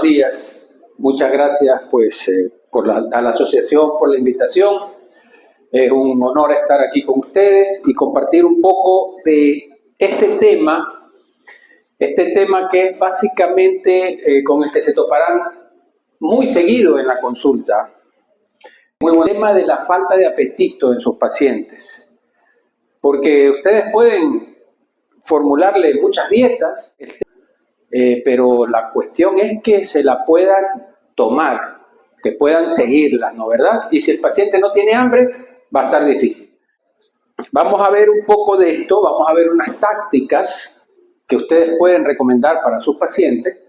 días. Muchas gracias a la asociación por la invitación. Es un honor estar aquí con ustedes y compartir un poco de este tema que es básicamente con el que se toparán muy seguido en la consulta. Muy buen tema de la falta de apetito en sus pacientes. Porque ustedes pueden formularle muchas dietas, pero la cuestión es que se la puedan tomar, que puedan seguirlas, ¿no verdad? Y si el paciente no tiene hambre, va a estar difícil. Vamos a ver un poco de esto, vamos a ver unas tácticas que ustedes pueden recomendar para sus pacientes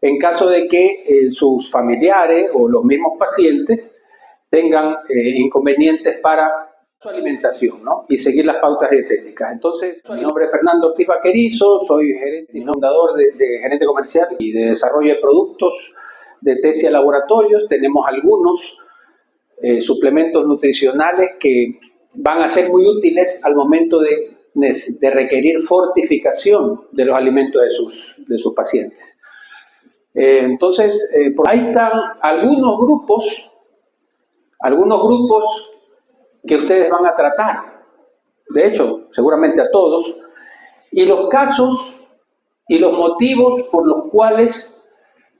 en caso de que sus familiares o los mismos pacientes tengan inconvenientes para su alimentación, ¿no? Y seguir las pautas dietéticas. Entonces, mi nombre es Fernando Ortiz Vaquerizo, soy gerente y fundador de gerente comercial y de desarrollo de productos de Tesia Laboratorios. Tenemos algunos suplementos nutricionales que van a ser muy útiles al momento de requerir fortificación de los alimentos de sus pacientes. Entonces, por ahí están algunos grupos que ustedes van a tratar, de hecho, seguramente a todos, y los casos y los motivos por los cuales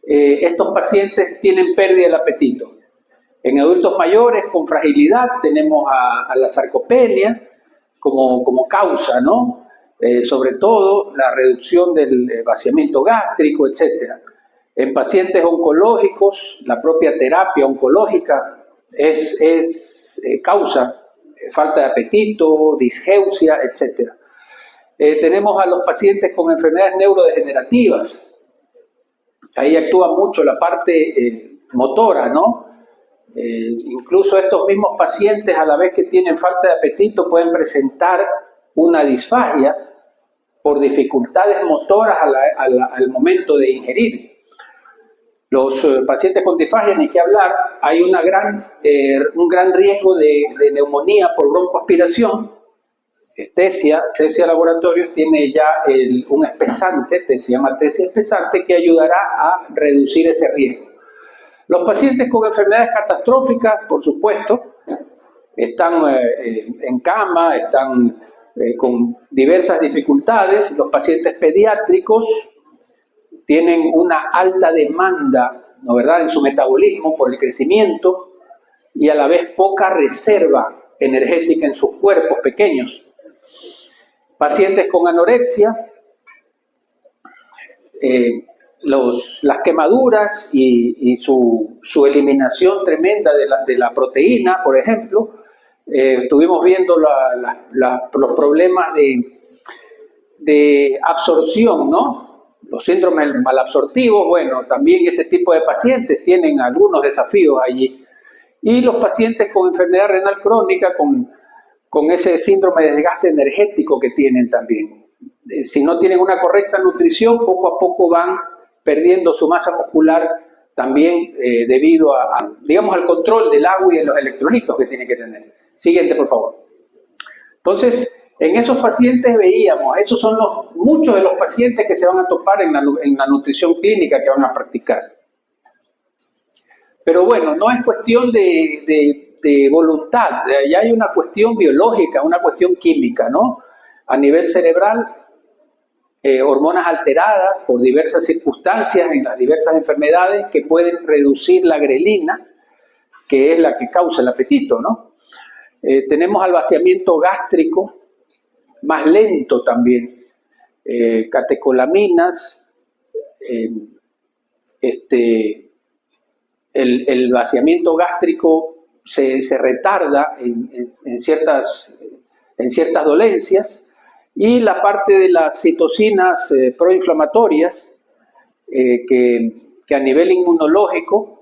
estos pacientes tienen pérdida del apetito. En adultos mayores con fragilidad tenemos a la sarcopenia como causa, ¿no? Sobre todo la reducción del vaciamiento gástrico, etc. En pacientes oncológicos, la propia terapia oncológica causa falta de apetito, disgeusia, etc. Tenemos a los pacientes con enfermedades neurodegenerativas. Ahí actúa mucho la parte motora, ¿no? Incluso estos mismos pacientes, a la vez que tienen falta de apetito, pueden presentar una disfagia por dificultades motoras al momento de ingerir. Los pacientes con disfagia, ni qué hablar, hay un gran riesgo de neumonía por broncoaspiración. Tesia Laboratorios tiene ya un espesante, se llama Tesia espesante, que ayudará a reducir ese riesgo. Los pacientes con enfermedades catastróficas, por supuesto, están en cama, están con diversas dificultades. Los pacientes pediátricos tienen una alta demanda, ¿no verdad?, en su metabolismo por el crecimiento y a la vez poca reserva energética en sus cuerpos pequeños. Pacientes con anorexia, las quemaduras y su eliminación tremenda de la proteína, por ejemplo. Estuvimos viendo los problemas de absorción, ¿no? Los síndromes malabsortivos, bueno, también ese tipo de pacientes tienen algunos desafíos allí. Y los pacientes con enfermedad renal crónica, con ese síndrome de desgaste energético que tienen también. Si no tienen una correcta nutrición, poco a poco van perdiendo su masa muscular también debido al control del agua y de los electrolitos que tienen que tener. Siguiente, por favor. Entonces, en esos pacientes veíamos, esos son muchos de los pacientes que se van a topar en la nutrición clínica que van a practicar. Pero bueno, no es cuestión de voluntad, ya hay una cuestión biológica, una cuestión química, ¿no? A nivel cerebral, hormonas alteradas por diversas circunstancias en las diversas enfermedades que pueden reducir la grelina, que es la que causa el apetito, ¿no? Tenemos al vaciamiento gástrico, más lento también, catecolaminas, el vaciamiento gástrico se retarda en ciertas dolencias, y la parte de las citocinas proinflamatorias que a nivel inmunológico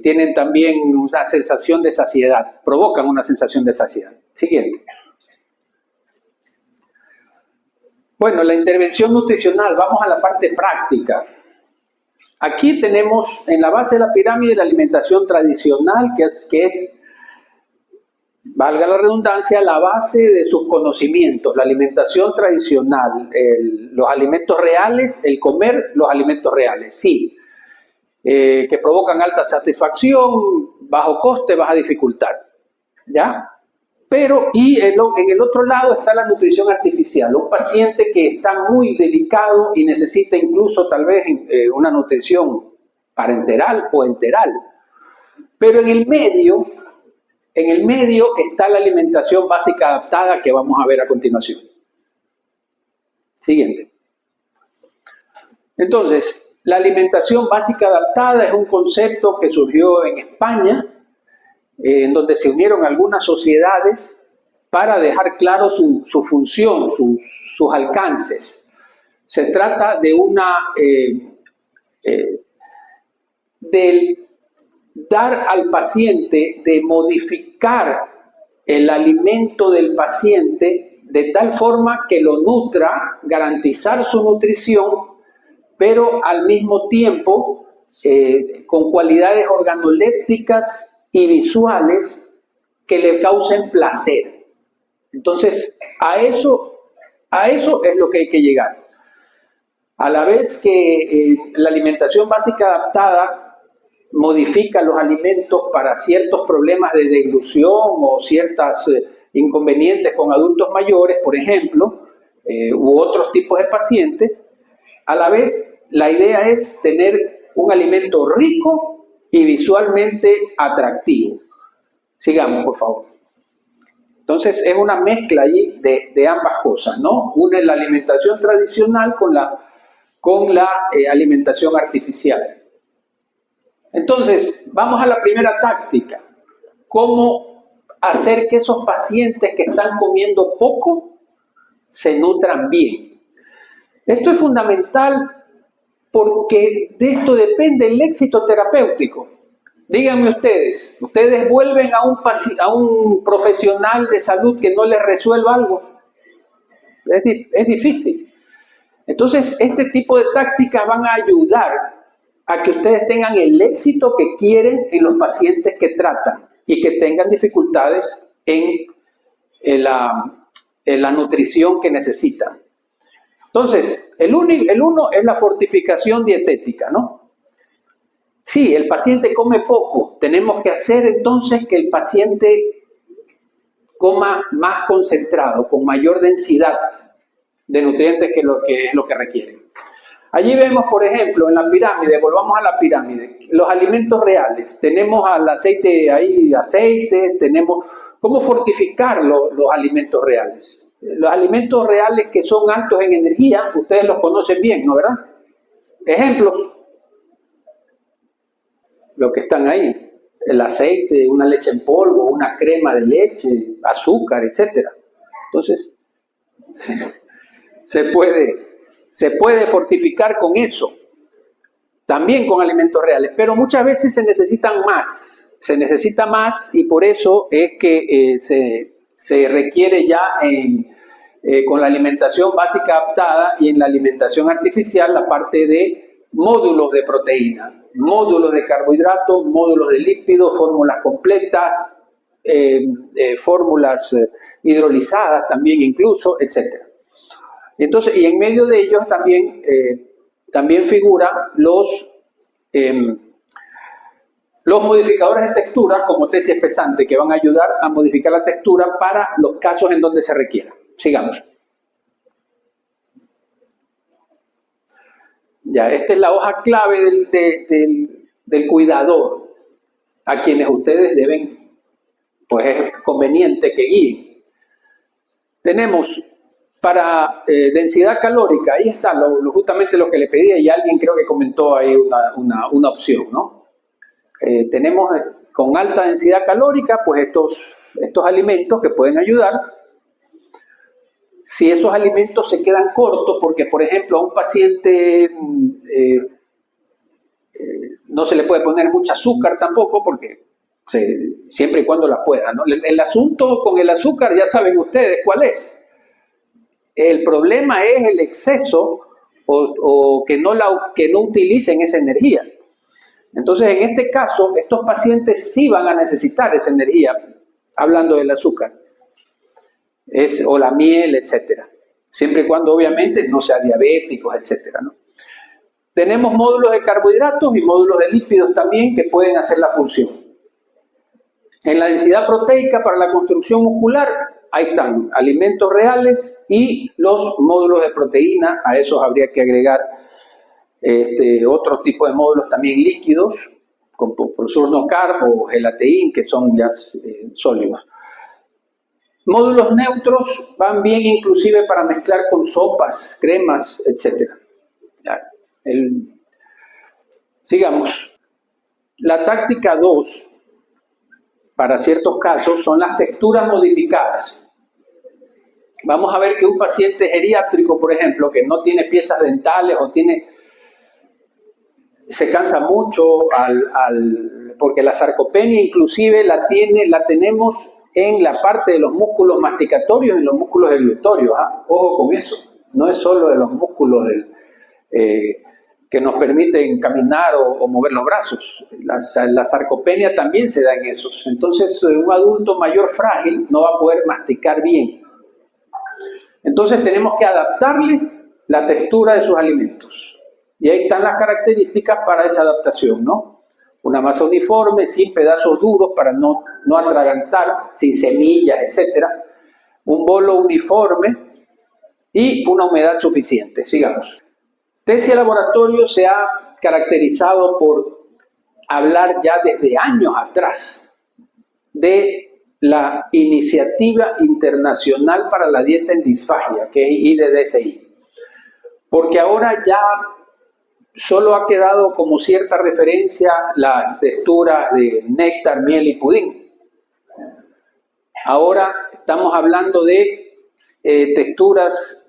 tienen también una sensación de saciedad, provocan una sensación de saciedad. Siguiente. Bueno, la intervención nutricional, vamos a la parte práctica. Aquí tenemos en la base de la pirámide la alimentación tradicional, que es, valga la redundancia, la base de sus conocimientos, la alimentación tradicional, los alimentos reales, el comer los alimentos reales, sí. que provocan alta satisfacción, bajo coste, baja dificultad, ¿ya? Pero, en el otro lado está la nutrición artificial, un paciente que está muy delicado y necesita incluso tal vez una nutrición parenteral o enteral. Pero en el medio está la alimentación básica adaptada que vamos a ver a continuación. Siguiente. Entonces, la alimentación básica adaptada es un concepto que surgió en España, en donde se unieron algunas sociedades para dejar claro su función, sus alcances. Se trata de del dar al paciente, de modificar el alimento del paciente de tal forma que lo nutra, garantizar su nutrición, pero al mismo tiempo con cualidades organolépticas y visuales que le causen placer. Entonces, a eso es lo que hay que llegar. A la vez que la alimentación básica adaptada modifica los alimentos para ciertos problemas de deglución o ciertos inconvenientes con adultos mayores, por ejemplo, u otros tipos de pacientes, a la vez la idea es tener un alimento rico y visualmente atractivo. Sigamos, por favor. Entonces, es una mezcla allí de ambas cosas, ¿no? Una es la alimentación tradicional con la alimentación artificial. Entonces, vamos a la primera táctica. ¿Cómo hacer que esos pacientes que están comiendo poco se nutran bien? Esto es fundamental porque de esto depende el éxito terapéutico. Díganme ustedes vuelven a un profesional de salud que no les resuelva algo. Es difícil. Entonces, este tipo de tácticas van a ayudar a que ustedes tengan el éxito que quieren en los pacientes que tratan y que tengan dificultades en la nutrición que necesitan. Entonces, el uno es la fortificación dietética, ¿no? Sí, el paciente come poco. Tenemos que hacer entonces que el paciente coma más concentrado, con mayor densidad de nutrientes que es lo que requiere. Allí vemos, por ejemplo, en la pirámide, volvamos a la pirámide, los alimentos reales. Tenemos al aceite, tenemos cómo fortificar los alimentos reales. Los alimentos reales que son altos en energía, ustedes los conocen bien, ¿no verdad? Ejemplos, lo que están ahí, el aceite, una leche en polvo, una crema de leche, azúcar, etc. Entonces, se puede fortificar con eso, también con alimentos reales, pero muchas veces se necesita más y por eso es que se requiere ya con la alimentación básica adaptada y en la alimentación artificial la parte de módulos de proteína, módulos de carbohidratos, módulos de lípidos, fórmulas completas, fórmulas hidrolizadas también incluso, etc. Entonces, y en medio de ellos también figuran los modificadores de textura como tesis espesante que van a ayudar a modificar la textura para los casos en donde se requiera. Sigamos. Ya, esta es la hoja clave del cuidador, a quienes ustedes deben, pues es conveniente que guíen. Tenemos para densidad calórica, ahí está justamente lo que le pedía y alguien creo que comentó ahí una opción, ¿no? Tenemos con alta densidad calórica, pues estos alimentos que pueden ayudar. Si esos alimentos se quedan cortos, porque por ejemplo a un paciente no se le puede poner mucha azúcar tampoco, porque siempre y cuando la pueda, ¿no? El asunto con el azúcar ya saben ustedes cuál es. El problema es el exceso o que no utilicen esa energía. Entonces, en este caso, estos pacientes sí van a necesitar esa energía, hablando del azúcar, o la miel, etcétera. Siempre y cuando, obviamente, no sea diabéticos, etcétera, ¿no? Tenemos módulos de carbohidratos y módulos de lípidos también que pueden hacer la función. En la densidad proteica para la construcción muscular, ahí están alimentos reales y los módulos de proteína. A esos habría que agregar otros tipos de módulos también líquidos, como por no carb o gelateín, que son ya sólidos. Módulos neutros van bien inclusive para mezclar con sopas, cremas, etc. Sigamos. La táctica 2, para ciertos casos, son las texturas modificadas. Vamos a ver que un paciente geriátrico, por ejemplo, que no tiene piezas dentales o se cansa mucho porque la sarcopenia inclusive la tenemos en la parte de los músculos masticatorios y los músculos deglutorios. Ojo con eso, no es solo de los músculos que nos permiten caminar o mover los brazos. La sarcopenia también se da en esos. Entonces, un adulto mayor frágil no va a poder masticar bien. Entonces, tenemos que adaptarle la textura de sus alimentos. Y ahí están las características para esa adaptación, ¿no? Una masa uniforme, sin pedazos duros para no atragantar, sin semillas, etc. Un bolo uniforme y una humedad suficiente. Sigamos. Tesia Laboratorio se ha caracterizado por hablar ya desde años atrás de la Iniciativa Internacional para la Dieta en Disfagia, que es IDDSI. Porque ahora ya solo ha quedado como cierta referencia las texturas de néctar, miel y pudín. Ahora estamos hablando de texturas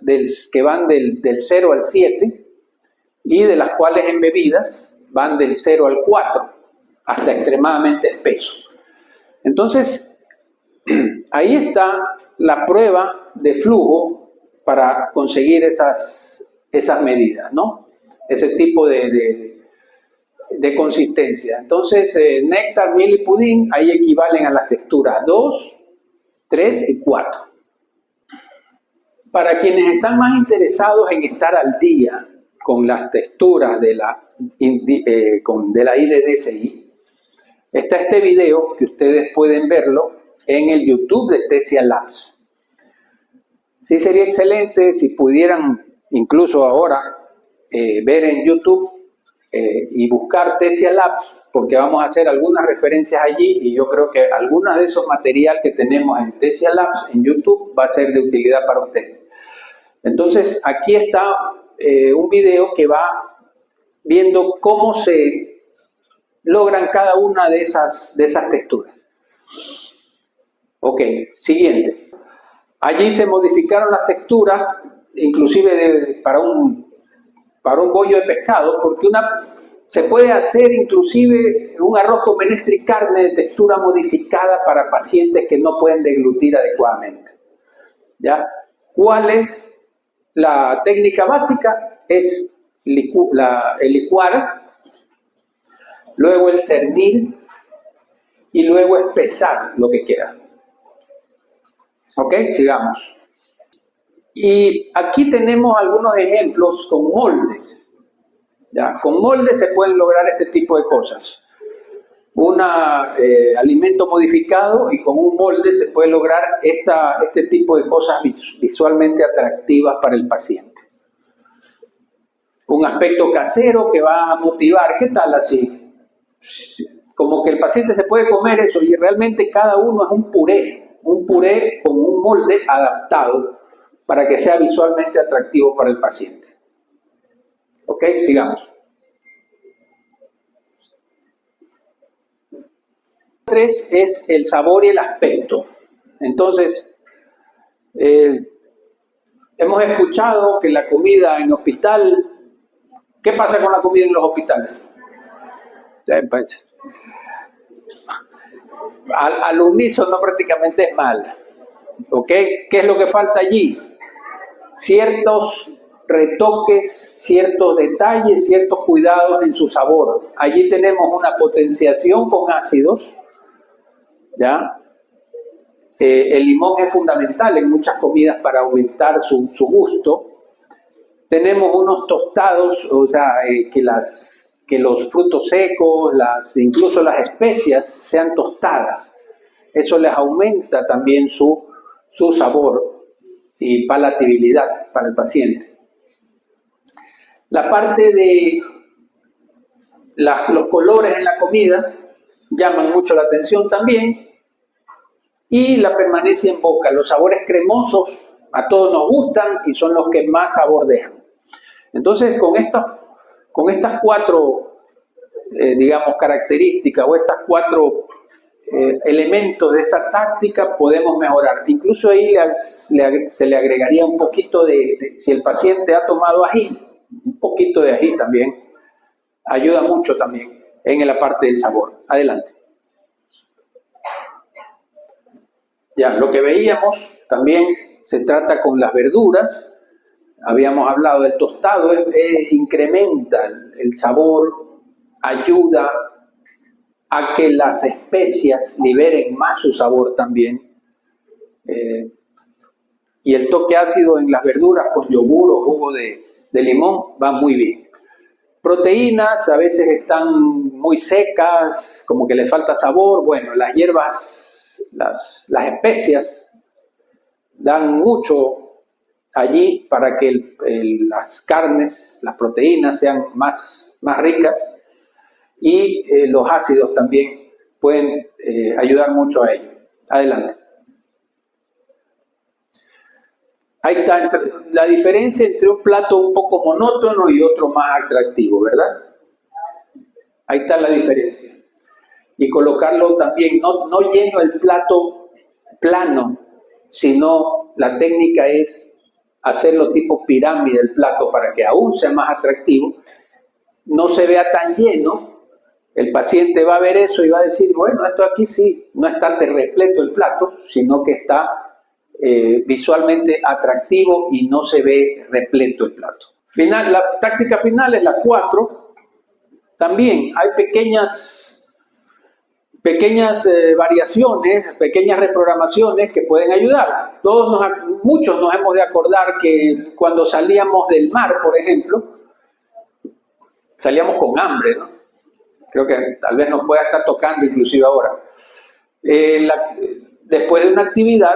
que van del 0 al 7 y de las cuales en bebidas van del 0 al 4 hasta extremadamente espeso. Entonces, ahí está la prueba de flujo para conseguir esas medidas, ¿no? Ese tipo de consistencia. Entonces, néctar, miel y pudín, ahí equivalen a las texturas 2, 3 y 4. Para quienes están más interesados en estar al día con las texturas de la IDDSI, está este video que ustedes pueden verlo en el YouTube de Tesia Labs. Sí, sería excelente si pudieran incluso ahora ver en YouTube y buscar Tesia Labs, porque vamos a hacer algunas referencias allí y yo creo que algunos de esos materiales que tenemos en Tesia Labs en YouTube va a ser de utilidad para ustedes. Entonces, aquí está un video que va viendo cómo se logran cada una de esas texturas. Ok, siguiente. Allí se modificaron las texturas, inclusive para un bollo de pescado, porque se puede hacer inclusive un arroz con menestra y carne de textura modificada para pacientes que no pueden deglutir adecuadamente. ¿Ya? ¿Cuál es la técnica básica? Es el licuar, luego el cernir y luego espesar lo que queda. Ok, sigamos. Y aquí tenemos algunos ejemplos con moldes. ¿Ya? Con moldes se pueden lograr este tipo de cosas. Un alimento modificado y con un molde se puede lograr este tipo de cosas visualmente atractivas para el paciente. Un aspecto casero que va a motivar. ¿Qué tal así? Como que el paciente se puede comer eso y realmente cada uno es un puré con un molde adaptado para que sea visualmente atractivo para el paciente. Ok, sigamos. 3 es el sabor y el aspecto. Entonces, hemos escuchado que la comida en hospital, ¿qué pasa con la comida en los hospitales? Al unísono prácticamente es mala. ¿Ok? ¿Qué es lo que falta allí? Ciertos retoques, ciertos detalles, ciertos cuidados en su sabor. Allí tenemos una potenciación con ácidos, ¿ya? El limón es fundamental en muchas comidas para aumentar su gusto. Tenemos unos tostados, o sea, que los frutos secos, incluso las especias sean tostadas. Eso les aumenta también su sabor y palatabilidad para el paciente. La parte de los colores en la comida llaman mucho la atención también, y la permanencia en boca. Los sabores cremosos a todos nos gustan y son los que más sabor dejan. Entonces, con estas cuatro, digamos, características o estas cuatro elementos de esta táctica podemos mejorar. Incluso ahí se le agregaría un poquito si el paciente ha tomado ají, un poquito de ají también ayuda mucho también en la parte del sabor. Adelante. Ya, lo que veíamos también se trata con las verduras. Habíamos hablado del tostado, incrementa el sabor, ayuda a que las especias liberen más su sabor también. Y el toque ácido en las verduras con yogur o jugo de limón va muy bien. Proteínas a veces están muy secas, como que le falta sabor. Bueno, las hierbas, las especias dan mucho allí para que las carnes, las proteínas sean más ricas, y los ácidos también pueden ayudar mucho a ello. Adelante. Ahí está la diferencia entre un plato un poco monótono y otro más atractivo, ¿verdad? Ahí está la diferencia. Y colocarlo también, no lleno el plato plano, sino la técnica es hacerlo tipo pirámide el plato para que aún sea más atractivo, no se vea tan lleno. El paciente va a ver eso y va a decir, bueno, esto aquí sí, no está repleto el plato, sino que está visualmente atractivo y no se ve repleto el plato. La táctica final es la 4. También hay pequeñas variaciones, pequeñas reprogramaciones que pueden ayudar. Muchos nos hemos de acordar que cuando salíamos del mar, por ejemplo, salíamos con hambre, ¿no? Creo que tal vez nos pueda estar tocando inclusive ahora. Después de una actividad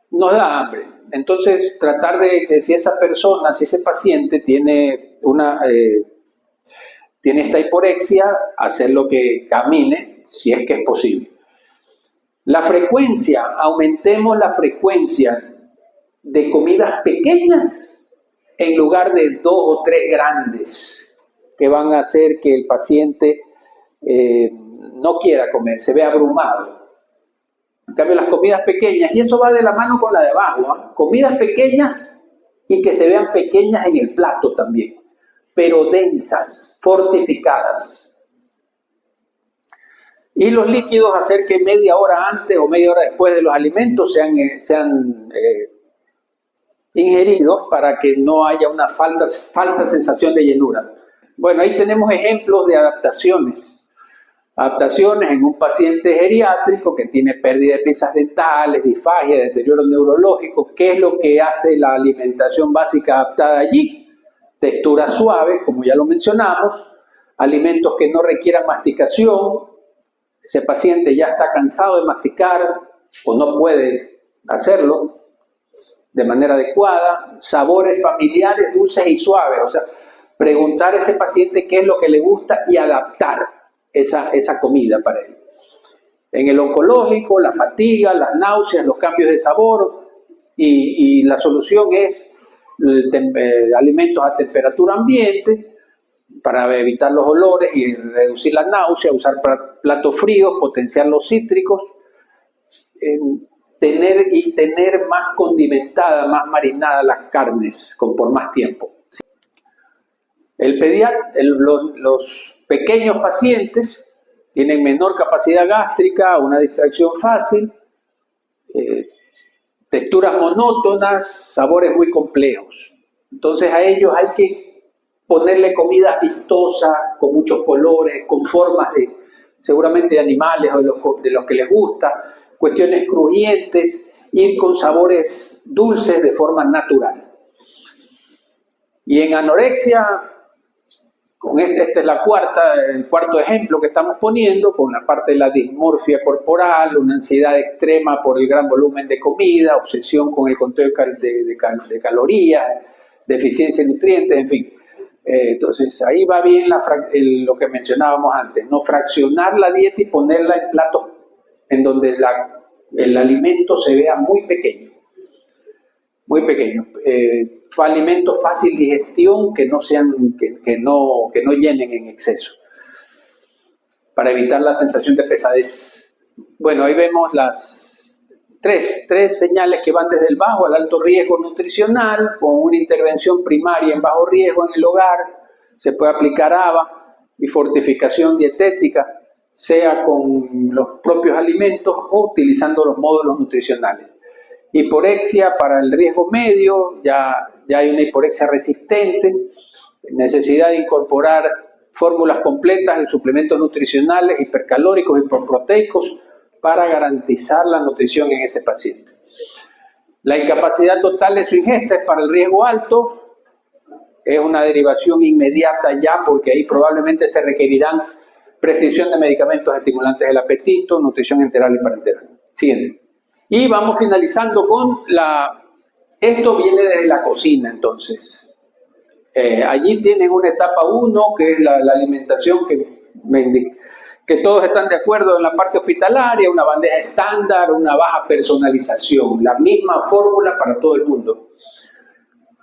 nos da hambre. Entonces, tratar de que si ese paciente tiene esta hiporexia, hacerlo que camine, si es que es posible. La frecuencia, aumentemos la frecuencia de comidas pequeñas en lugar de 2 o 3 grandes, que van a hacer que el paciente no quiera comer, se ve abrumado. En cambio, las comidas pequeñas, y eso va de la mano con la de abajo, ¿eh? Comidas pequeñas y que se vean pequeñas en el plato también, pero densas, fortificadas. Y los líquidos, hacer que media hora antes o media hora después de los alimentos sean ingeridos para que no haya una falsa sensación de llenura. Bueno, ahí tenemos ejemplos de adaptaciones en un paciente geriátrico que tiene pérdida de piezas dentales, disfagia, deterioro neurológico. ¿Qué es lo que hace la alimentación básica adaptada allí? Textura suave, como ya lo mencionamos, alimentos que no requieran masticación. Ese paciente ya está cansado de masticar o no puede hacerlo de manera adecuada. Sabores familiares, dulces y suaves, o sea, preguntar a ese paciente qué es lo que le gusta y adaptar esa comida para él. En el oncológico, la fatiga, las náuseas, los cambios de sabor, y la solución es alimentos a temperatura ambiente para evitar los olores y reducir la náusea, usar platos fríos, potenciar los cítricos, tener más condimentadas, más marinadas las carnes por más tiempo. Los pequeños pacientes tienen menor capacidad gástrica, una distracción fácil, texturas monótonas, sabores muy complejos. Entonces a ellos hay que ponerle comidas vistosas, con muchos colores, con formas seguramente de animales o de los que les gusta, cuestiones crujientes, ir con sabores dulces de forma natural. Y en anorexia, con este es el cuarto ejemplo que estamos poniendo, con la parte de la dismorfia corporal, una ansiedad extrema por el gran volumen de comida, obsesión con el conteo de calorías, deficiencia de nutrientes, en fin. Entonces ahí va bien lo que mencionábamos antes, no fraccionar la dieta y ponerla en platos en donde el alimento se vea muy pequeño, alimentos fácil digestión que no llenen en exceso, para evitar la sensación de pesadez. Bueno, ahí vemos las tres señales que van desde el bajo al alto riesgo nutricional, con una intervención primaria en bajo riesgo en el hogar. Se puede aplicar ABA y fortificación dietética, sea con los propios alimentos o utilizando los módulos nutricionales. Hiporexia para el riesgo medio, ya hay una hiporexia resistente, necesidad de incorporar fórmulas completas de suplementos nutricionales, hipercalóricos, hiperproteicos, para garantizar la nutrición en ese paciente. La incapacidad total de su ingesta es para el riesgo alto, es una derivación inmediata ya, porque ahí probablemente se requerirán prescripción de medicamentos estimulantes del apetito, nutrición enteral y parenteral. Siguiente. Y vamos finalizando con esto viene desde la cocina, entonces. Allí tienen una etapa 1, que es la alimentación, que todos están de acuerdo en la parte hospitalaria, una bandeja estándar, una baja personalización, la misma fórmula para todo el mundo.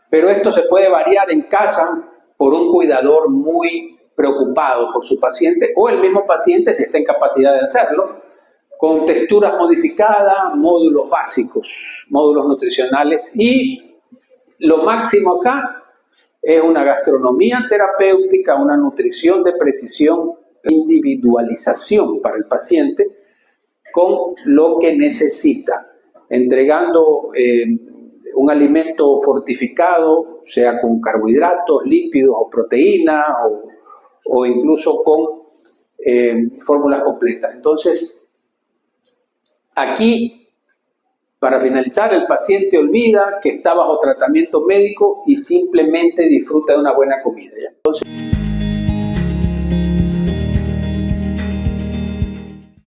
Pero esto se puede variar en casa por un cuidador muy preocupado por su paciente, o el mismo paciente si está en capacidad de hacerlo, con texturas modificadas, módulos básicos, módulos nutricionales, y lo máximo acá es una gastronomía terapéutica, una nutrición de precisión, individualización para el paciente con lo que necesita, entregando un alimento fortificado, sea con carbohidratos, lípidos o proteínas, o incluso con fórmulas completas. Entonces, aquí, para finalizar, el paciente olvida que está bajo tratamiento médico y simplemente disfruta de una buena comida, ¿ya? Entonces,